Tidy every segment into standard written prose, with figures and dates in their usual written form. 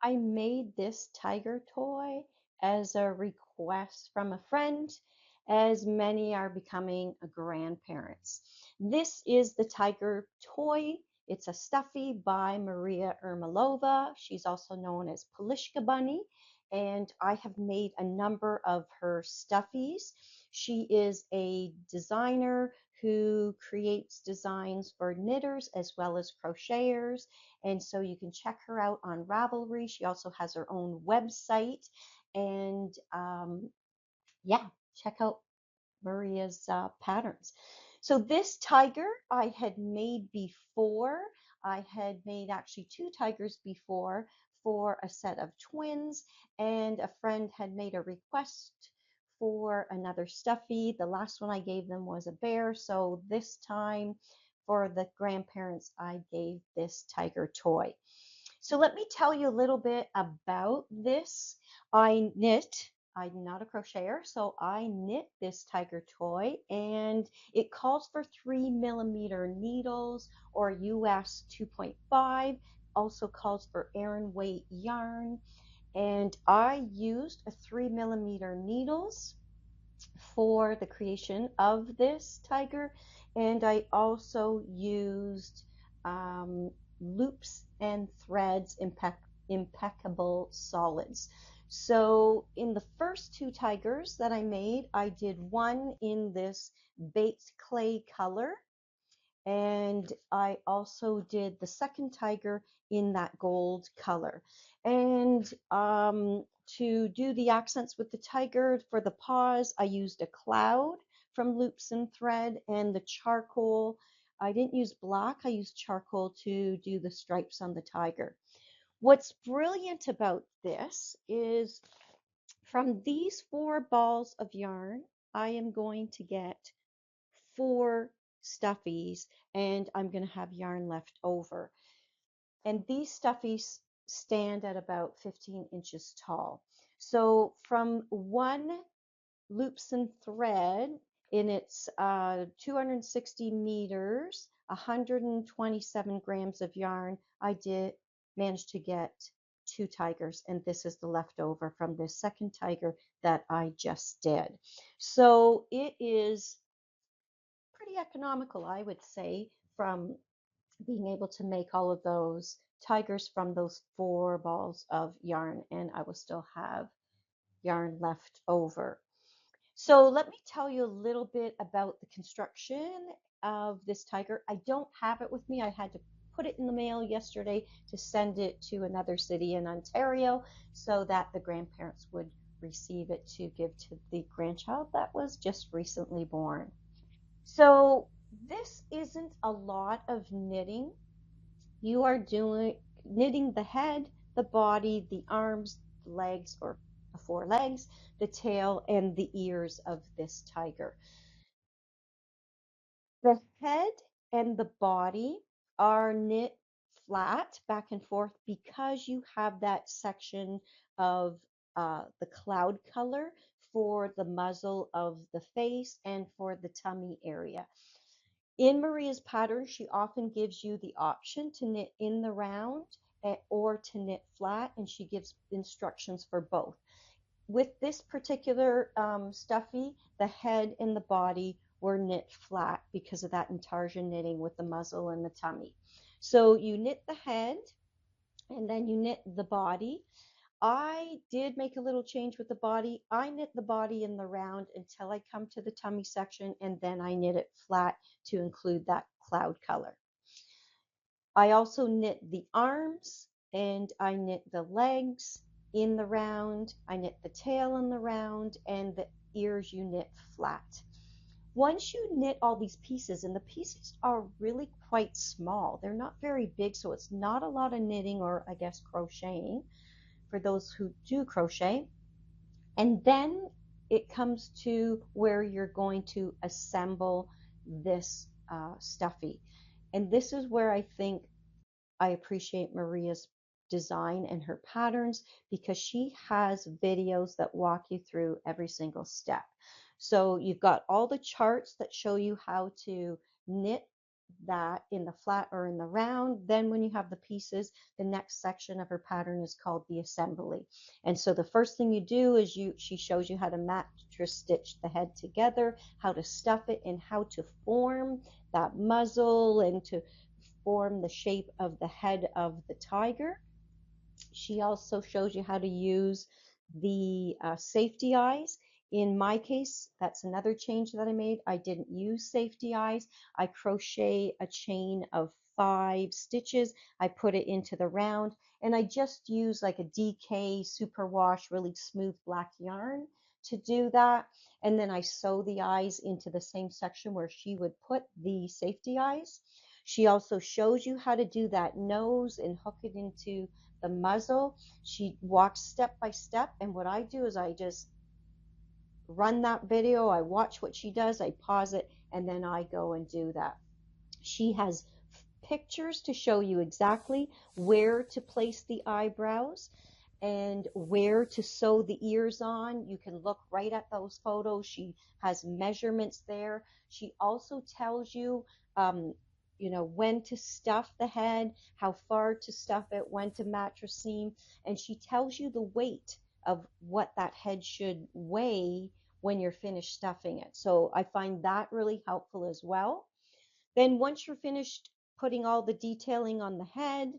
I made this tiger toy as a request from a friend, as many are becoming grandparents. This is the tiger toy. It's a stuffy by Maria Ermolova. She's also known as Polishka Bunny, and I have made a number of her stuffies. She is a designer who creates designs for knitters as well as crocheters. And so you can check her out on Ravelry. She also has her own website. And yeah, check out Maria's patterns. So this tiger I had made before. I had made actually two tigers before for a set of twins, and a friend had made a request for another stuffy. The last one I gave them was a bear, so this time for the grandparents, I gave this tiger toy. So let me tell you a little bit about this. I knit. I'm not a crocheter, so I knit this tiger toy, and it calls for 3mm needles or US 2.5, also calls for Aran weight yarn. And I used a 3mm needles for the creation of this tiger, and I also used um, loops and threads, impeccable solids. So in the first two tigers that I made, I did one in this baked clay color, and I also did the second tiger in that gold color. And to do the accents with the tiger for the paws, I used a cloud from Loops and Thread, and the charcoal. I didn't use black, I used charcoal to do the stripes on the tiger. What's brilliant about this is from these 4 balls of yarn, I am going to get 4 stuffies, and I'm going to have yarn left over. And these stuffies stand at about 15 inches tall. So from one Loops and Thread in its 260 meters, 127 grams of yarn, I did manage to get 2 tigers, and this is the leftover from the second tiger that I just did. So it is pretty economical, I would say, from being able to make all of those tigers from those 4 balls of yarn, and I will still have yarn left over. So let me tell you a little bit about the construction of this tiger. I don't have it with me. I had to put it in the mail yesterday to send it to another city in Ontario so that the grandparents would receive it to give to the grandchild that was just recently born. So this isn't a lot of knitting. You are doing knitting the head, the body, the arms, the legs, or the 4 legs, the tail, and the ears of this tiger. The head and the body are knit flat back and forth because you have that section of the cloud color for the muzzle of the face and for the tummy area. In Maria's pattern, she often gives you the option to knit in the round or to knit flat, and she gives instructions for both. With this particular stuffy, the head and the body were knit flat because of that intarsia knitting with the muzzle and the tummy. So you knit the head and then you knit the body. I did make a little change with the body. I knit the body in the round until I come to the tummy section, and then I knit it flat to include that cloud color. I also knit the arms and I knit the legs in the round. I knit the tail in the round, and the ears you knit flat. Once you knit all these pieces, and the pieces are really quite small, they're not very big, so it's not a lot of knitting or I guess crocheting for those who do crochet. And then it comes to where you're going to assemble this stuffy. And this is where I think I appreciate Maria's design and her patterns, because she has videos that walk you through every single step. So you've got all the charts that show you how to knit that in the flat or in the round. Then when you have the pieces, the next section of her pattern is called the assembly. And so the first thing you do is she shows you how to mattress stitch the head together, how to stuff it, and how to form that muzzle and to form the shape of the head of the tiger. She also shows you how to use the safety eyes. In my case, that's another change that I made. I didn't use safety eyes. I crochet a chain of 5 stitches. I put it into the round, and I just use like a DK superwash, really smooth black yarn to do that. And then I sew the eyes into the same section where she would put the safety eyes. She also shows you how to do that nose and hook it into the muzzle. She walks step by step, and what I do is I just run that video, I watch what she does, I pause it, and then I go and do that. She has pictures to show you exactly where to place the eyebrows and where to sew the ears on. You can look right at those photos. She has measurements there. She also tells you, when to stuff the head, how far to stuff it, when to mattress seam, and she tells you the weight of what that head should weigh when you're finished stuffing it. So I find that really helpful as well. Then once you're finished putting all the detailing on the head,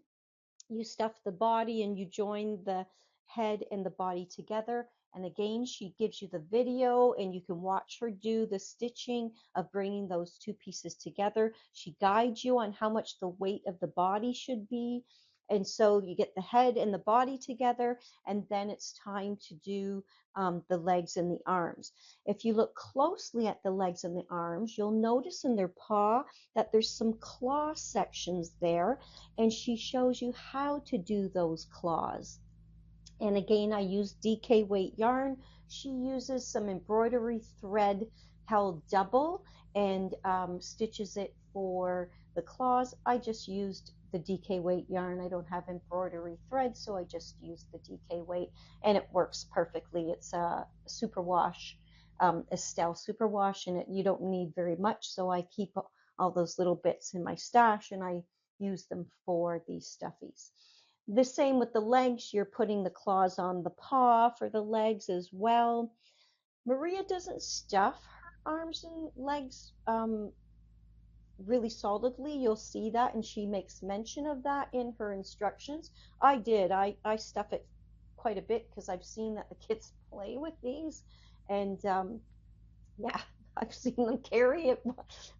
you stuff the body and you join the head and the body together. And again, she gives you the video and you can watch her do the stitching of bringing those two pieces together. She guides you on how much the weight of the body should be. And so you get the head and the body together, and then it's time to do the legs and the arms. If you look closely at the legs and the arms, you'll notice in their paw that there's some claw sections there, and she shows you how to do those claws. And again, I use DK weight yarn. She uses some embroidery thread held double and stitches it for the claws. I just used the DK weight yarn. I don't have embroidery thread, so I just used the DK weight, and it works perfectly. It's a superwash, Estelle superwash, and you don't need very much, so I keep all those little bits in my stash, and I use them for these stuffies. The same with the legs. You're putting the claws on the paw for the legs as well. Maria doesn't stuff her arms and legs really solidly. You'll see that, and she makes mention of that in her instructions. I did. I stuff it quite a bit because I've seen that the kids play with these, and yeah, I've seen them carry it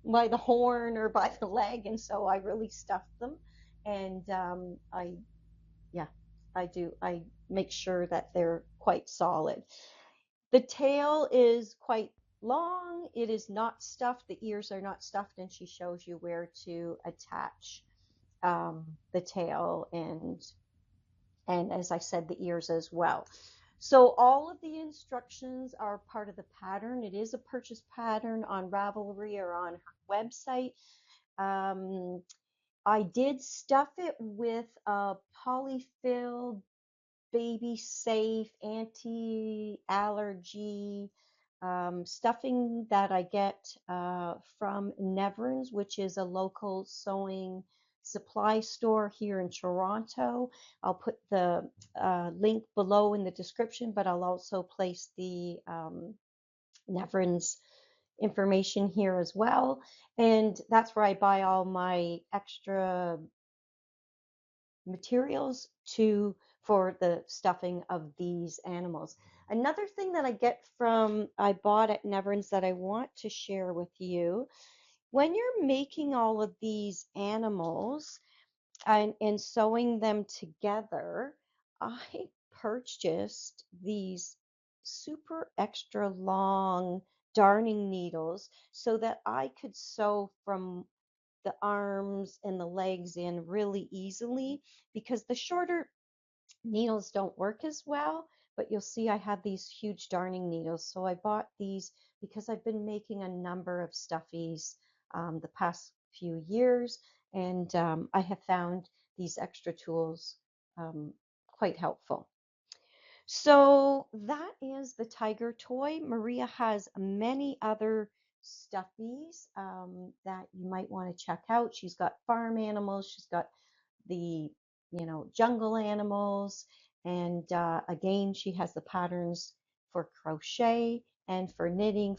by the horn or by the leg, and so I really stuffed them. And yeah, I do. I make sure that they're quite solid. The tail is quite long. It is not stuffed. The ears are not stuffed, and she shows you where to attach the tail and as I said, the ears as well. So all of the instructions are part of the pattern. It is a purchase pattern on Ravelry or on her website. I did stuff it with a polyfill baby safe anti-allergy stuffing that I get from Neverns, which is a local sewing supply store here in Toronto. I'll put the link below in the description, but I'll also place the Neverns information here as well. And that's where I buy all my extra materials for the stuffing of these animals. Another thing that I bought at Neverns that I want to share with you, when you're making all of these animals and sewing them together, I purchased these super extra long darning needles so that I could sew from the arms and the legs in really easily, because the shorter needles don't work as well. But you'll see I have these huge darning needles. So I bought these because I've been making a number of stuffies the past few years, and I have found these extra tools quite helpful. So that is the tiger toy. Maria has many other stuffies that you might want to check out. She's got farm animals. She's got the, jungle animals. And again, she has the patterns for crochet and for knitting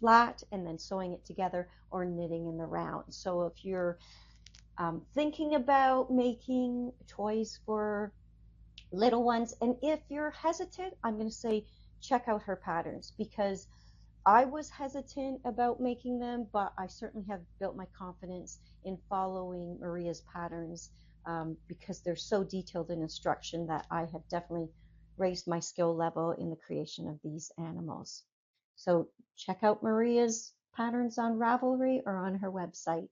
flat and then sewing it together, or knitting in the round. So if you're thinking about making toys for little ones, and if you're hesitant, I'm going to say check out her patterns, because I was hesitant about making them, but I certainly have built my confidence in following Maria's patterns, because they're so detailed in instruction that I have definitely raised my skill level in the creation of these animals. So check out Maria's patterns on Ravelry or on her website.